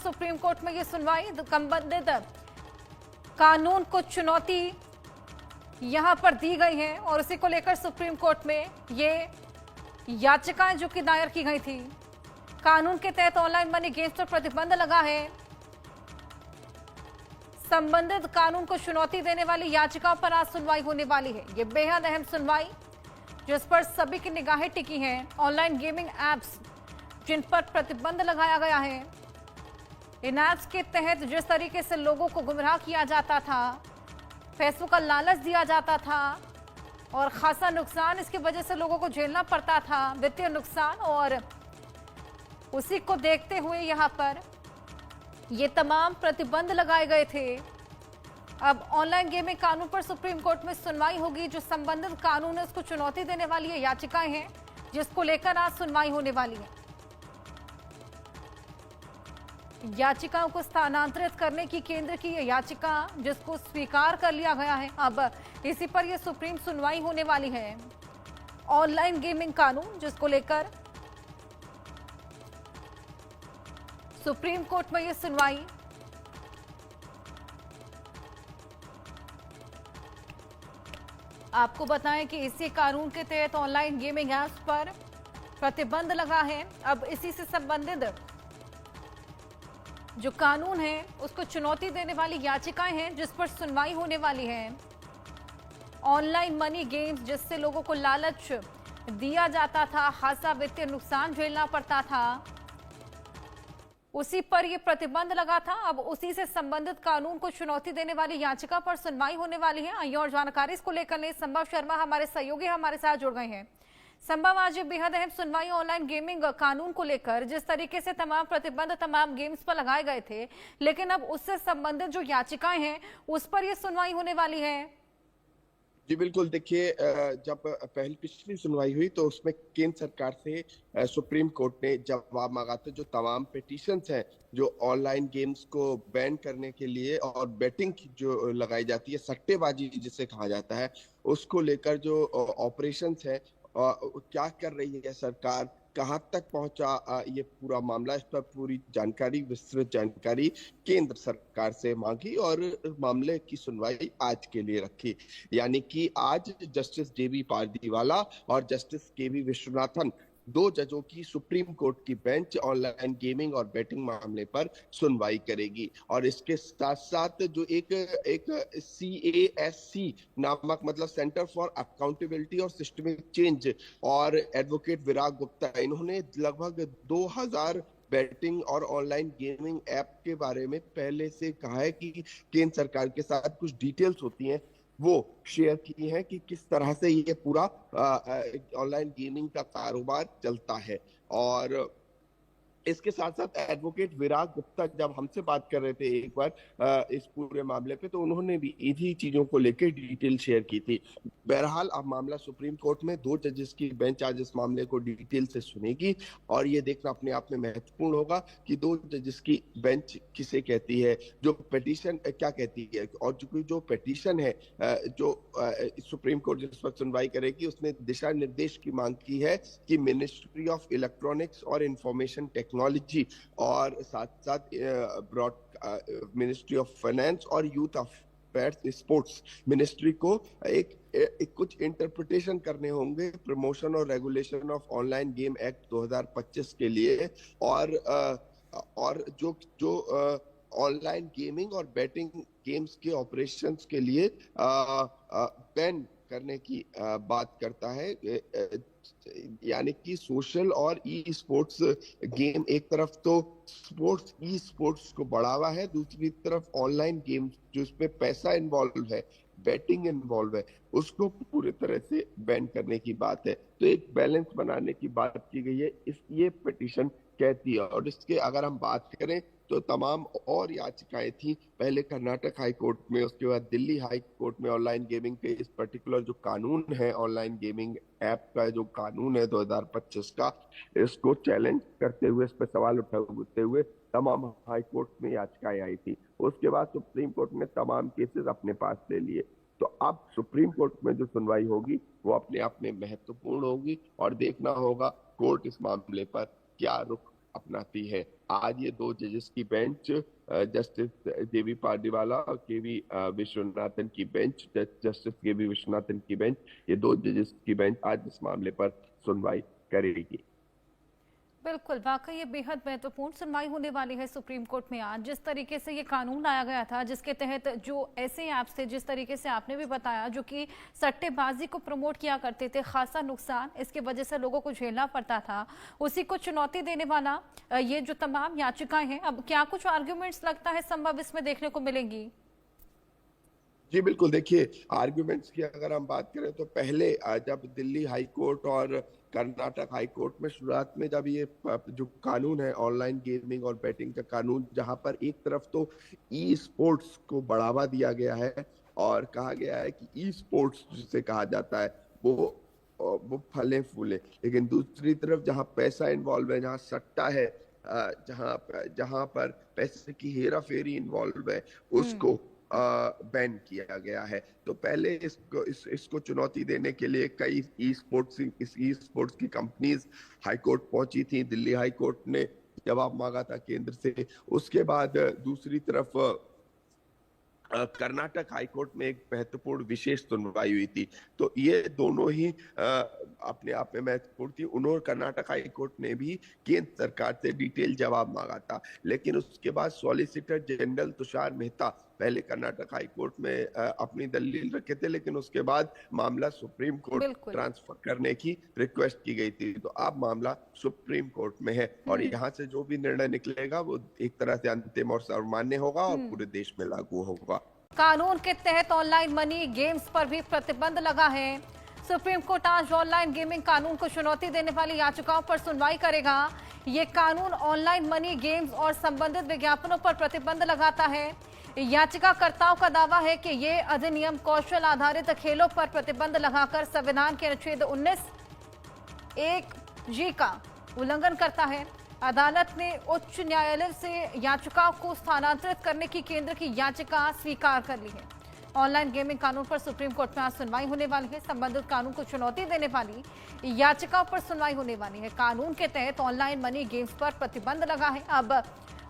Supreme court में ये सुनवाई। संबंधित कानून को चुनौती यहां पर दी गई है और उसी को लेकर सुप्रीम कोर्ट में ये याचिकाएं जो कि दायर की गई थी। कानून के तहत ऑनलाइन मनी गेम्स पर प्रतिबंध लगा है। संबंधित कानून को चुनौती देने वाली याचिका पर आज सुनवाई होने वाली है। ये बेहद अहम सुनवाई जिस पर सभी की निगाहें टिकी हैं। ऑनलाइन गेमिंग एप्स जिन पर प्रतिबंध लगाया गया है, इन एप्स के तहत जिस तरीके से लोगों को गुमराह किया जाता था, पैसों का लालच दिया जाता था और खासा नुकसान इसकी वजह से लोगों को झेलना पड़ता था, वित्तीय नुकसान, और उसी को देखते हुए यहाँ पर ये तमाम प्रतिबंध लगाए गए थे। अब ऑनलाइन गेमिंग कानून पर सुप्रीम कोर्ट में सुनवाई होगी। जो संबंधित कानून है उसको चुनौती देने वाली ये याचिकाएं हैं जिसको लेकर आज सुनवाई होने वाली है। याचिकाओं को स्थानांतरित करने की केंद्र की यह याचिका जिसको स्वीकार कर लिया गया है, अब इसी पर यह सुप्रीम सुनवाई होने वाली है। ऑनलाइन गेमिंग कानून जिसको लेकर सुप्रीम कोर्ट में यह सुनवाई। आपको बताएं कि इसी कानून के तहत ऑनलाइन गेमिंग ऐप्स पर प्रतिबंध लगा है। अब इसी से संबंधित जो कानून है उसको चुनौती देने वाली याचिकाएं हैं जिस पर सुनवाई होने वाली है। ऑनलाइन मनी गेम्स जिससे लोगों को लालच दिया जाता था, खासा वित्तीय नुकसान झेलना पड़ता था, उसी पर यह प्रतिबंध लगा था। अब उसी से संबंधित कानून को चुनौती देने वाली याचिका पर सुनवाई होने वाली है। आइए और जानकारी इसको लेकर संभव शर्मा हमारे सहयोगी हमारे साथ जुड़ गए हैं। संभव, आज बेहद अहम सुनवाई ऑनलाइन गेमिंग कानून को लेकर, जिस तरीके से तमाम प्रतिबंध तमाम गेम्स पर लगाए गए थे, लेकिन अब उससे संबंधित जो याचिकाएं हैं उस पर यह सुनवाई होने वाली है। जी बिल्कुल, देखिए, जब पहली पिछली सुनवाई हुई तो उसमें केंद्र सरकार से सुप्रीम कोर्ट ने जवाब मांगा था। जो तमाम पिटीशंस हैं जो ऑनलाइन गेम्स को बैन करने के लिए और बेटिंग जो लगाई जाती है, सट्टेबाजी जिसे कहा जाता है, उसको लेकर जो ऑपरेशंस है, क्या कर रही है सरकार, कहां तक पहुंचा ये पूरा मामला, इस पर पूरी जानकारी, विस्तृत जानकारी केंद्र सरकार से मांगी और मामले की सुनवाई आज के लिए रखी। यानी कि आज जस्टिस जेबी पारदीवाला और जस्टिस केवी विश्वनाथन, दो जजों की सुप्रीम कोर्ट की बेंच ऑनलाइन गेमिंग और बेटिंग मामले पर सुनवाई करेगी। और इसके साथ साथ जो एक CASC नामक, मतलब सेंटर फॉर अकाउंटेबिलिटी और सिस्टमिक चेंज, और एडवोकेट विराग गुप्ता, इन्होंने लगभग 2000 बेटिंग और ऑनलाइन गेमिंग ऐप के बारे में पहले से कहा है कि केंद्र सरकार के साथ कुछ डिटेल्स होती हैं वो शेयर की है कि किस तरह से ये पूरा ऑनलाइन गेमिंग का कारोबार चलता है। और इसके साथ साथ एडवोकेट विराग गुप्ता जब हमसे बात कर रहे थे एक बार इस पूरे मामले पे, तो उन्होंने भी इन्हीं चीजों को लेकर डिटेल शेयर की थी। बहरहाल अब मामला सुप्रीम कोर्ट में, 2 जजेस की बेंच आज इस मामले को डिटेल से सुनेगी और ये देखना अपने आप में महत्वपूर्ण होगा कि 2 जजेस की बेंच किसे कहती है, जो पिटीशन क्या कहती है। और जो पिटीशन है जो सुप्रीम कोर्ट जिस पर सुनवाई करेगी, उसने दिशा निर्देश की मांग की है कि मिनिस्ट्री ऑफ इलेक्ट्रॉनिक्स और इंफॉर्मेशन टेक्नोलॉजी और साथ साथ ब्रॉड मिनिस्ट्री ऑफ फाइनेंस और यूथ अफेयर्स स्पोर्ट्स मिनिस्ट्री को एक कुछ इंटरप्रिटेशन करने होंगे प्रमोशन और regulation of online game act 2025 के लिए। और जो ऑनलाइन गेमिंग और बेटिंग गेम्स के ऑपरेशंस के लिए बैन करने की बात करता है। यानी कि सोशल और ई स्पोर्ट्स गेम, एक तरफ तो स्पोर्ट्स ई स्पोर्ट्स को बढ़ावा है, दूसरी तरफ ऑनलाइन गेम्स जो इसमें पैसा इन्वॉल्व है, बेटिंग इन्वॉल्व है, उसको पूरी तरह से बैन करने की बात है। तो एक बैलेंस बनाने की बात की गई है, ये पिटीशन कहती है। और इसके अगर हम बात करें तो तमाम और याचिकाएं थी, पहले कर्नाटक हाई कोर्ट में, उसके बाद दिल्ली हाई कोर्ट में ऑनलाइन गेमिंग के इस पर्टिकुलर जो कानून है, ऑनलाइन गेमिंग ऐप का जो कानून है 2025 का, इसको चैलेंज करते हुए, इस पर सवाल उठाते हुए तमाम हाई कोर्ट में याचिकाएं आई थी। उसके बाद सुप्रीम कोर्ट ने तमाम केसेस अपने पास ले लिए। तो अब सुप्रीम कोर्ट में जो सुनवाई होगी वो अपने आप में महत्वपूर्ण होगी और देखना होगा कोर्ट इस मामले पर क्या रुख अपनाती है। आज ये दो जजेस की बेंच, जस्टिस देवी पार्दीवाला और केवी विश्वनाथन की बेंच, जस्टिस केवी विश्वनाथन की बेंच, ये दो जजेस की बेंच आज इस मामले पर सुनवाई करेगी। बिल्कुल, वाकई ये बेहद महत्वपूर्ण सुनवाई होने वाली है सुप्रीम कोर्ट में आज। जिस तरीके से ये कानून लाया गया था, जिसके तहत जो ऐसे ऐप्स थे, जिस तरीके से आपने भी बताया, जो कि सट्टेबाजी को प्रमोट किया करते थे, खासा नुकसान इसकी वजह से लोगों को झेलना पड़ता था, उसी को चुनौती देने वाला ये जो तमाम याचिकाएं हैं, अब क्या कुछ आर्ग्यूमेंट्स लगता है संभव इसमें देखने को मिलेंगी? जी बिल्कुल, देखिए आर्ग्यूमेंट्स की अगर हम बात करें तो पहले जब दिल्ली हाई कोर्ट और कर्नाटक हाई कोर्ट में शुरुआत में जब ये जो कानून है ऑनलाइन गेमिंग और बेटिंग का कानून, जहां पर एक तरफ तो ई स्पोर्ट्स को बढ़ावा दिया गया है और कहा गया है कि ई स्पोर्ट्स जिसे कहा जाता है वो फले फूले, लेकिन दूसरी तरफ जहां पैसा इन्वॉल्व है, जहां सट्टा है, जहां पर पैसे की हेरा फेरी इन्वॉल्व है, उसको बैन किया गया है। तो पहले इसको चुनौती देने के लिए कई ई स्पोर्ट्स की कंपनीज हाई कोर्ट पहुंची थी। दिल्ली हाई कोर्ट ने जवाब मांगा था केंद्र से। उसके बाद दूसरी तरफ कर्नाटक हाई कोर्ट में एक महत्वपूर्ण विशेष सुनवाई हुई थी। तो ये दोनों ही अपने आप में महत्वपूर्ण थी। उन्होंने कर्नाटक हाई कोर्ट ने भी केंद्र सरकार से डिटेल जवाब मांगा था, लेकिन उसके बाद सॉलिसिटर जनरल तुषार मेहता पहले कर्नाटक हाई कोर्ट में अपनी दलील रखे थे, लेकिन उसके बाद मामला सुप्रीम कोर्ट ट्रांसफर करने की रिक्वेस्ट की गई थी। तो अब मामला सुप्रीम कोर्ट में है और यहाँ से जो भी निर्णय निकलेगा वो एक तरह से अंतिम और सर्वमान्य होगा और पूरे देश में लागू होगा। कानून के तहत ऑनलाइन मनी गेम्स पर भी प्रतिबंध लगा है। सुप्रीम कोर्ट आज ऑनलाइन गेमिंग कानून को चुनौती देने वाली याचिकाओं पर सुनवाई करेगा। ये कानून ऑनलाइन मनी गेम्स और संबंधित विज्ञापनों पर प्रतिबंध लगाता है। याचिकाकर्ताओं का दावा है कि ये अधिनियम कौशल आधारित खेलों पर प्रतिबंध लगाकर संविधान के अनुच्छेद 19(1)(g) का उल्लंघन करता है। अदालत ने उच्च न्यायालय से याचिकाओं को स्थानांतरित करने की केंद्र की याचिका स्वीकार कर ली है। ऑनलाइन गेमिंग कानून पर सुप्रीम कोर्ट में आज सुनवाई होने वाली है। संबंधित कानून को चुनौती देने वाली याचिकाओं पर सुनवाई होने वाली है। कानून के तहत ऑनलाइन मनी गेम्स पर प्रतिबंध लगा है। अब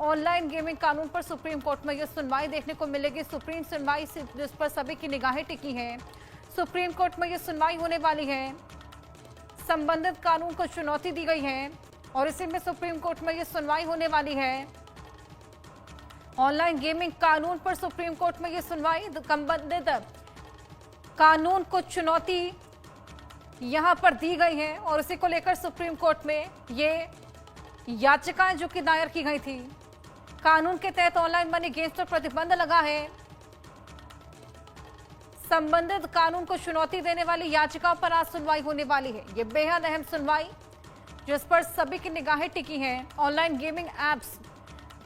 ऑनलाइन गेमिंग कानून पर सुप्रीम कोर्ट में यह सुनवाई देखने को मिलेगी। सुप्रीम सुनवाई जिस पर सभी की निगाहें टिकी हैं। सुप्रीम कोर्ट में यह सुनवाई होने वाली है। संबंधित कानून को चुनौती दी गई है और इसी में सुप्रीम कोर्ट में यह सुनवाई होने वाली है। ऑनलाइन गेमिंग कानून पर सुप्रीम कोर्ट में यह सुनवाई, संबंधित कानून को चुनौती यहां पर दी गई है और इसी को लेकर सुप्रीम कोर्ट में ये याचिकाएं जो कि दायर की गई थी। कानून के तहत ऑनलाइन मनी गेम्स पर प्रतिबंध लगा है। संबंधित कानून को चुनौती देने वाली याचिकाओं पर आज सुनवाई होने वाली है। ये बेहद अहम सुनवाई जिस पर सभी की निगाहें टिकी हैं। ऑनलाइन गेमिंग एप्स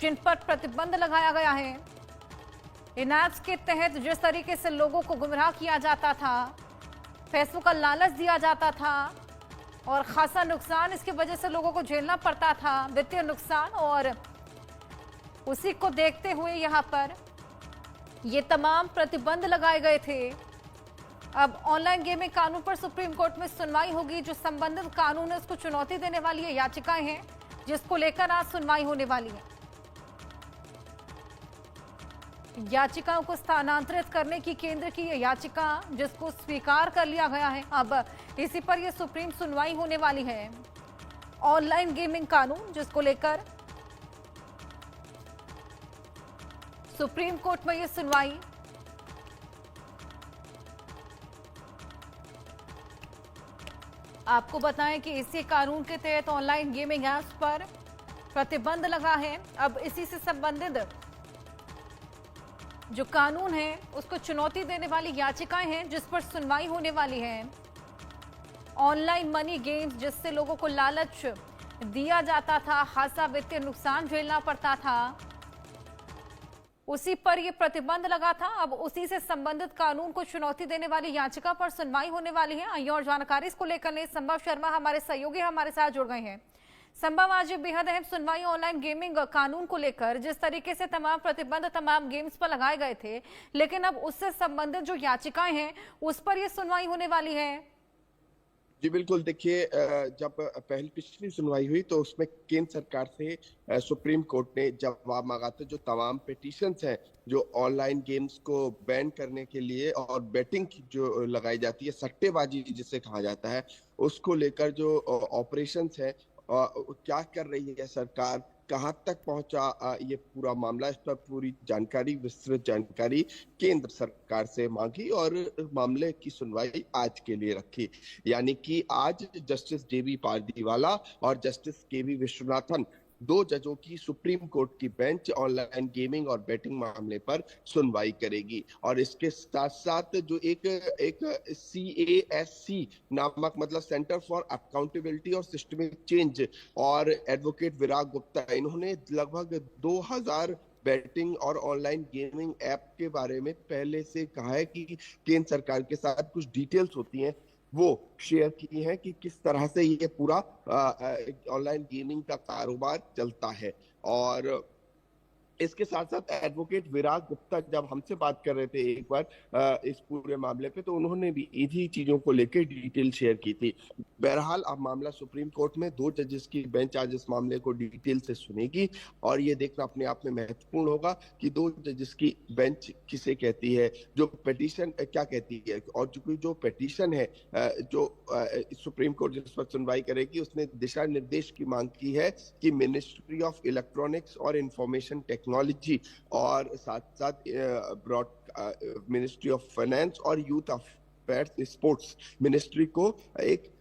जिन पर प्रतिबंध लगाया गया है, इन एप्स के तहत जिस तरीके से लोगों को गुमराह किया जाता था, पैसों का लालच दिया जाता था और खासा नुकसान इसकी वजह से लोगों को झेलना पड़ता था, वित्तीय नुकसान, और उसी को देखते हुए यहाँ पर ये तमाम प्रतिबंध लगाए गए थे। अब ऑनलाइन गेमिंग कानून पर सुप्रीम कोर्ट में सुनवाई होगी। जो संबंधित कानून है उसको चुनौती देने वाली ये याचिकाएं हैं जिसको लेकर आज सुनवाई होने वाली है। याचिकाओं को स्थानांतरित करने की केंद्र की यह याचिका जिसको स्वीकार कर लिया गया है, अब इसी पर यह सुप्रीम सुनवाई होने वाली है। ऑनलाइन गेमिंग कानून जिसको लेकर सुप्रीम कोर्ट में यह सुनवाई। आपको बताएं कि इसी कानून के तहत ऑनलाइन गेमिंग ऐप्स पर प्रतिबंध लगा है। अब इसी से संबंधित जो कानून है उसको चुनौती देने वाली याचिकाएं हैं जिस पर सुनवाई होने वाली है। ऑनलाइन मनी गेम्स जिससे लोगों को लालच दिया जाता था, खासा वित्तीय नुकसान झेलना पड़ता था, उसी पर यह प्रतिबंध लगा था। अब उसी से संबंधित कानून को चुनौती देने वाली याचिका पर सुनवाई होने वाली है। आइए और जानकारी इसको लेकर संभव शर्मा हमारे सहयोगी हमारे साथ जुड़ गए हैं। संभव, आज बेहद अहम सुनवाई ऑनलाइन गेमिंग कानून को लेकर, जिस तरीके से तमाम प्रतिबंध तमाम गेम्स पर लगाए गए थे, लेकिन अब उससे संबंधित जो याचिकाएं हैं उस पर यह सुनवाई होने वाली है। जी बिल्कुल, देखिए जब पहली पिछली सुनवाई हुई तो उसमें केंद्र सरकार से सुप्रीम कोर्ट ने जवाब मांगा था। जो तमाम पिटीशंस हैं जो ऑनलाइन गेम्स को बैन करने के लिए और बेटिंग की जो लगाई जाती है, सट्टेबाजी जिसे कहा जाता है, उसको लेकर जो ऑपरेशंस है क्या कर रही है सरकार, कहाँ तक पहुंचा ये पूरा मामला, इस पर पूरी जानकारी, विस्तृत जानकारी केंद्र सरकार से मांगी और मामले की सुनवाई आज के लिए रखी। यानी कि आज जस्टिस जेबी पारदीवाला और जस्टिस केवी विश्वनाथन, दो जजों की सुप्रीम कोर्ट की बेंच ऑनलाइन गेमिंग और बेटिंग मामले पर सुनवाई करेगी। और इसके साथ साथ जो एक एक CASC नामक, मतलब सेंटर फॉर अकाउंटेबिलिटी और सिस्टमिक चेंज, और एडवोकेट विराग गुप्ता, इन्होंने लगभग 2000 बैटिंग और ऑनलाइन गेमिंग ऐप के बारे में पहले से कहा है कि केंद्र सरकार के साथ कुछ डिटेल्स होती हैं वो शेयर की है कि किस तरह से ये पूरा ऑनलाइन गेमिंग का कारोबार चलता है। और इसके साथ साथ एडवोकेट विराग गुप्ता जब हमसे बात कर रहे थे एक बार इस पूरे मामले पे, तो उन्होंने भी इन्हीं चीजों को लेकर डिटेल शेयर की थी। बहरहाल अब मामला सुप्रीम कोर्ट में, दो जजेस की बेंच आज इस मामले को डिटेल से सुनेगी और ये देखना अपने आप में महत्वपूर्ण होगा कि दो जजेस की बेंच किसे कहती है, जो पिटीशन क्या कहती है। और जो पिटीशन है जो सुप्रीम कोर्ट जिस पर सुनवाई करेगी, उसने दिशा निर्देश की मांग की है कि मिनिस्ट्री ऑफ इलेक्ट्रॉनिक्स और इंफॉर्मेशन टेक्नोलॉजी और साथ साथ ब्रॉड मिनिस्ट्री ऑफ फाइनेंस और यूथ अफेयर्स स्पोर्ट्स मिनिस्ट्री को एक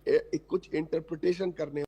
कुछ इंटरप्रिटेशन करने